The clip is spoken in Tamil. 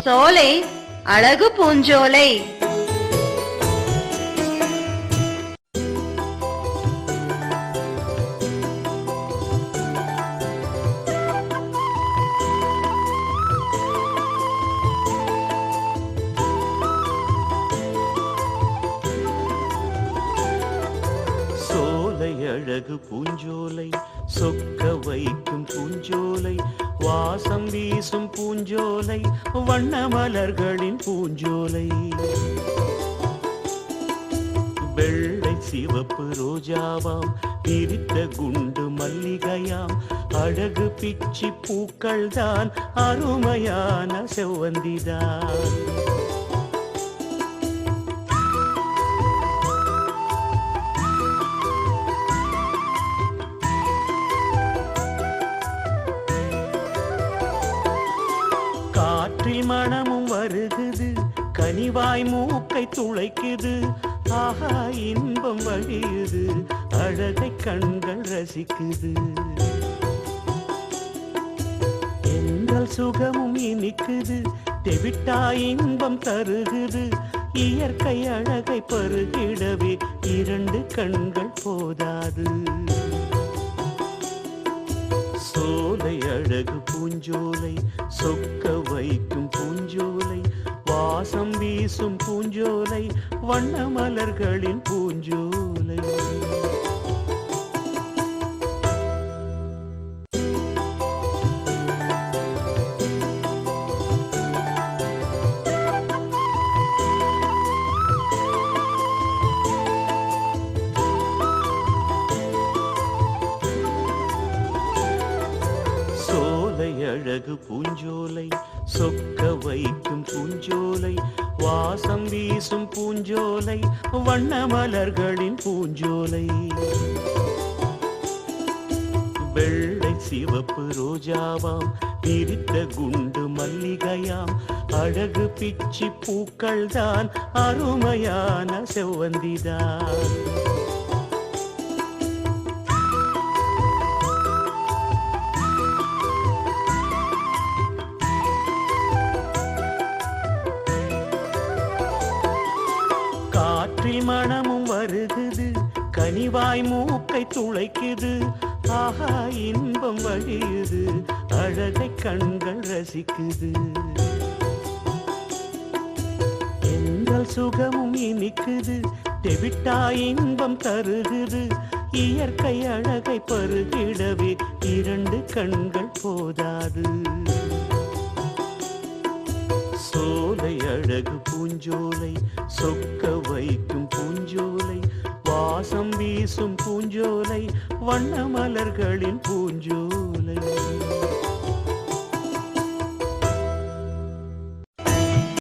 சோலை அழகு பூஞ்சோலை. அழகு பூஞ்சோலை, சொக்க வைக்கும் பூஞ்சோலை, வாசம் வீசும் பூஞ்சோலை, வண்ண மலர்களின் பூஞ்சோலை. வெள்ளை சிவப்பு ரோஜாவாம், பிரித்த குண்டு மல்லிகையாம், அழகு பிச்சி பூக்கள் தான், அருமையான செவ்வந்திதான். காற்றில் மனமும் வருகுது, கனிவாய் மூக்கை துளைக்குது, ஆஹா இன்பம் வழியுது, அழகை கண்கள் ரசிக்குது. எங்கள் சுகமும் இனிக்குது, தெவிட்டாய் இன்பம் தருகுது, இயற்கை அழகை பருகிடவே இரண்டு கண்கள் போதாது. சோலை அழகு பூஞ்சோலை, சொக்க வைக்கும் பூஞ்சோலை, வாசம் வீசும் பூஞ்சோலை, வண்ண மலர்களின் பூஞ்சோலை. அழகு பூஞ்சோலை, சொக்க வைக்கும் பூஞ்சோலை, வாசம் வீசும் பூஞ்சோலை, வண்ண மலர்களின் பூஞ்சோலை. வெள்ளை சிவப்பு ரோஜாவாம், பிரித்த குண்டு மல்லிகையாம், அழகு பிச்சி பூக்கள் தான், அருமையான செவ்வந்திதான். காற்றில் மனமும் வருகுது, கனிவாய் மூக்கை துளைக்குது, ஆஹா இன்பம் வழியுது, அழகை கண்கள் ரசிக்குது. எங்கள் சுகமும் இனிக்குது, தெவிட்டாய் இன்பம் தருகுது, இயற்கை அழகை பருகிடவே இரண்டு கண்கள் போதாது. சோலை அழகு பூஞ்சோலை, சொக்க வைக்கும் பூஞ்சோலை, வாசம் வீசும் பூஞ்சோலை, வண்ண மலர்களின் பூஞ்சோலை.